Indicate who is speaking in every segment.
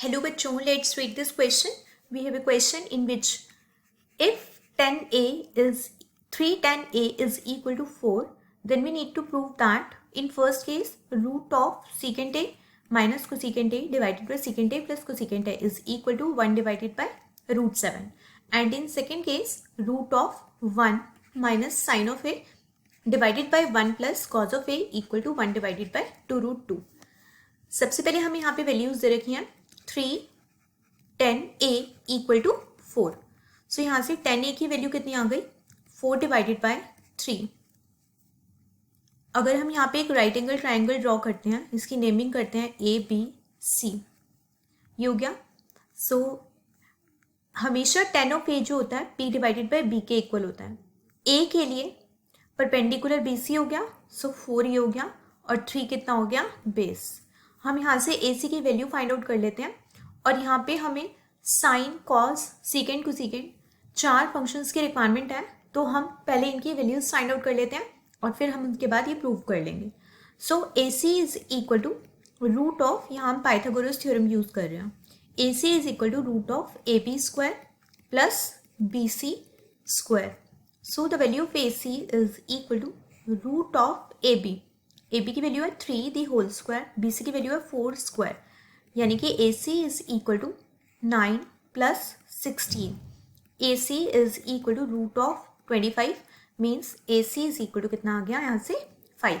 Speaker 1: Hello bachon, let's read this question. We have a question in which if 10a is 3 10a is equal to 4, then we need to prove that in first case root of secant a minus cosecant a divided by secant a plus cosecant a is equal to 1 divided by root 7. And in second case root of 1 minus sin of a divided by 1 plus cos of a equal to 1 divided by 2 root 2. सबसे पहले हमें यहाँ पे values दे रखी हैं 3 10a equal to 4. सो यहाँ से 10a की वैल्यू कितनी आ गई 4 डिवाइडेड बाय 3. अगर हम यहाँ पे एक राइट एंगल ट्राइंगल ड्रॉ करते हैं, इसकी नेमिंग करते हैं ए बी सी, ये हो गया. सो हमेशा 10 ऑफ ए जो होता है p डिवाइडेड बाय b के इक्वल होता है. a के लिए परपेंडिकुलर bc हो गया, सो 4 ये हो गया और 3 कितना हो गया बेस. हम यहाँ से AC की वैल्यू फाइंड आउट कर लेते हैं और यहाँ पे हमें sine cos secant cosecant 4 functions की रिक्वायरमेंट है, तो हम पहले इनकी वैल्यूज फाइंड आउट कर लेते हैं और फिर हम उनके बाद ये प्रूव कर लेंगे. So AC is equal to root of, यहाँ हम पाइथागोरस थ्योरम यूज कर रहे हैं, AC is equal to root of AB square plus BC square. So the value of AC is equal to root of AB. AB की value है 3 the whole square, BC की value है 4 square, यानी कि AC is equal to 9 plus 16. AC is equal to root of 25 means AC is equal to कितना आ गया यहाँ से 5.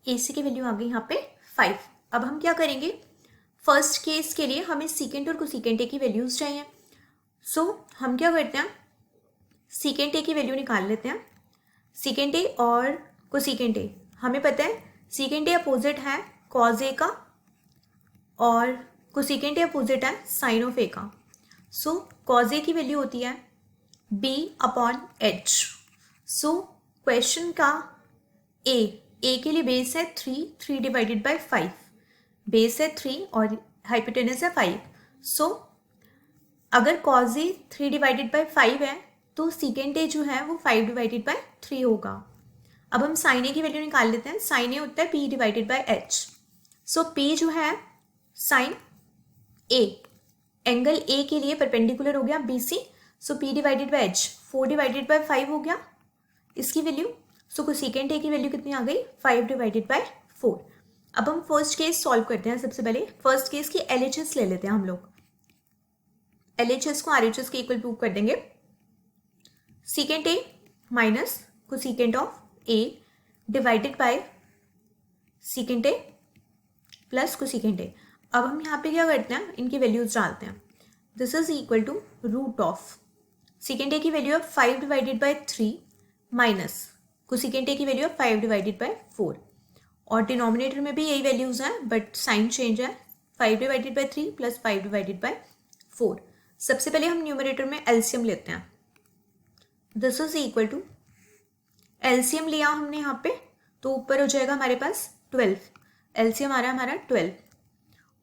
Speaker 1: AC की वैल्यू आ गई यहाँ पे 5. अब हम क्या करेंगे, फर्स्ट केस के लिए हमें सीकेंट और कोसीकेंट ए की वैल्यूज चाहिए. सो हम क्या करते हैं, सीकेंट ए की वैल्यू निकाल लेते हैं. सीकेंट ए और कोसीकेंट ए हमें पता है, सीकेंट ए अपोजिट है कॉज ए का और कोसीकेंट ए अपोजिट है साइन ऑफ ए का. सो कॉज ए की वैल्यू होती है b upon H. So question का ए के लिए बेस है 3 डिवाइडेड बाय 5, बेस है 3 और हाइपोटेनस है 5. सो अगर कॉज ए 3 डिवाइडेड बाय 5 है तो सीकेंट ए जो है वो 5 डिवाइडेड बाय 3 होगा. अब हम साइन ए की वैल्यू निकाल लेते हैं. साइन ए होता है p divided by H. So p जो है साइन ए, एंगल ए के लिए परपेंडिकुलर हो गया BC. So p divided by H 4 divided by 5 हो गया इसकी वैल्यू. सो कोसीकेंट ए की वैल्यू कितनी आ गई 5 डिवाइडेड बाय 4. अब हम फर्स्ट केस सॉल्व करते हैं. सबसे पहले फर्स्ट केस की LHS ले लेते हैं हम लोग. LHS को RHS के इक्वल प्रूव कर देंगे. Secant A minus cosecant of A divided by secant A plus cosecant A. अब हम यहाँ पे क्या करते हैं, इनकी वैल्यूज डालते हैं. This is equal to root of secant A की वैल्यू है 5 divided by 3 minus cosecant A की वैल्यू है 5 डिवाइडेड बाय 4. और डिनोमिनेटर में भी यही वैल्यूज हैं बट साइन चेंज है, 5 divided by 3 plus 5 divided by 4. सबसे पहले हम न्यूमरेटर में एलसीएम लेते हैं. This is equal to LCM लिया हमने यहाँ पे तो ऊपर हो जाएगा हमारे पास 12. एलसीएम आ रहा है हमारा 12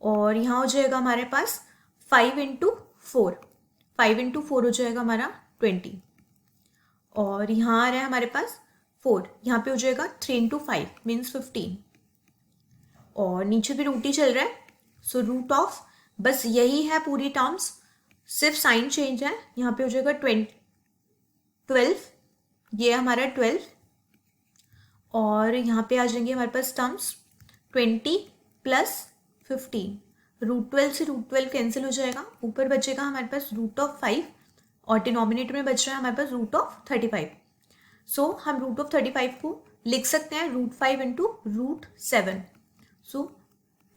Speaker 1: और यहाँ हो जाएगा हमारे पास 5 इंटू 4. 5 इंटू 4 हो जाएगा हमारा 20 और यहाँ आ रहा है हमारे पास 4. यहाँ पे हो जाएगा 3 इंटू 5 मीन्स 15 और नीचे भी रूट ही चल रहा है. सो रूट ऑफ, बस यही है पूरी टर्म्स, सिर्फ साइन चेंज है. यहाँ पे हो जाएगा 12, ये हमारा 12 और यहाँ पे आ जाएंगे हमारे पास टर्म्स 20 प्लस 15. रूट 12 से रूट 12 कैंसिल हो जाएगा, ऊपर बचेगा हमारे पास रूट ऑफ 5 और डिनोमिनेटर में बच रहा है हमारे पास रूट ऑफ 35. सो हम रूट ऑफ 35 को लिख सकते हैं root 5 into root 7. So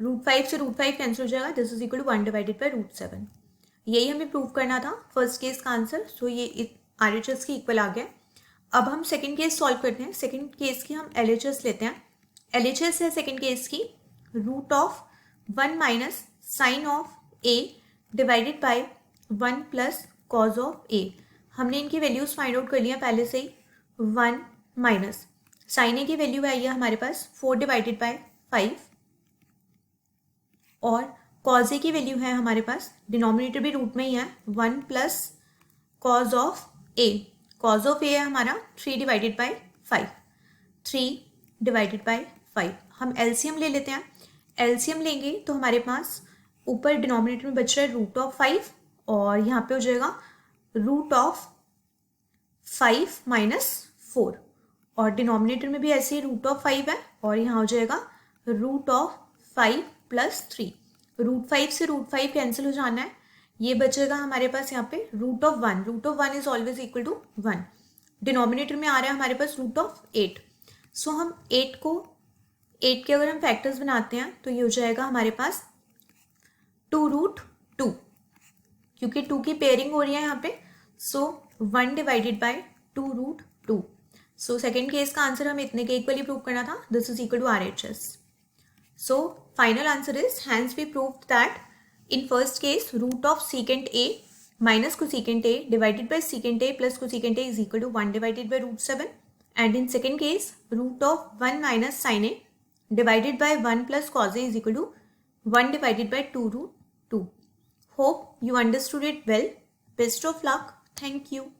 Speaker 1: root 5 से रूट 5 कैंसिल हो जाएगा. This is equal to 1 divided by root 7. यही हमें प्रूव करना था फर्स्ट केस का आंसर. सो ये RHS के इक्वल आ गया. अब हम सेकंड केस सॉल्व करते हैं. सेकंड केस की हम LHS लेते हैं. LHS है सेकंड केस की root of 1 minus sine of A divided by 1 plus cos of A. हमने इनकी वैल्यूज फाइंड आउट कर लिया पहले से ही. 1 माइनस साइन A की वैल्यू आई है हमारे पास 4 डिवाइडेड बाय 5 और कॉज A की वैल्यू है हमारे पास, डिनोमिनेटर भी रूट में ही है, 1 plus cos of A. Cos of A है हमारा 3 डिवाइडेड बाय 5. 3 divided by 5. हम एलसीएम ले लेते हैं. एलसीएम लेंगे तो हमारे पास ऊपर डिनोमिनेटर में बच रहा है रूट ऑफ 5 और यहाँ पे हो जाएगा रूट ऑफ 5 माइनस 4 और डिनोमिनेटर में भी ऐसे ही रूट ऑफ 5 है और यहाँ हो जाएगा रूट ऑफ 5 प्लस 3। रूट 5 से रूट 5 कैंसिल हो जाना है, ये बचेगा हमारे पास यहाँ पे root of 1। Root of 1 is always equal to 1। Denominator में आ रहा है हमारे पास रूट ऑफ 8। सो हम 8 के अगर हम फैक्टर्स बनाते हैं तो ये हो जाएगा हमारे पास 2 रूट 2, क्योंकि 2 की पेयरिंग हो रही है यहाँ पे। So 1 divided by 2 root 2। So second case का आंसर हमें इतने के इक्वली प्रूव करना था, this is equal to RHS। So final answer is, hence we proved that in first case root of secant A minus cosecant A divided by secant A plus cosecant A is equal to 1 divided by root 7, and in second case root of 1 minus sin A divided by 1 plus cos A is equal to 1 divided by 2 root 2. Hope you understood it well. Best of luck. Thank you.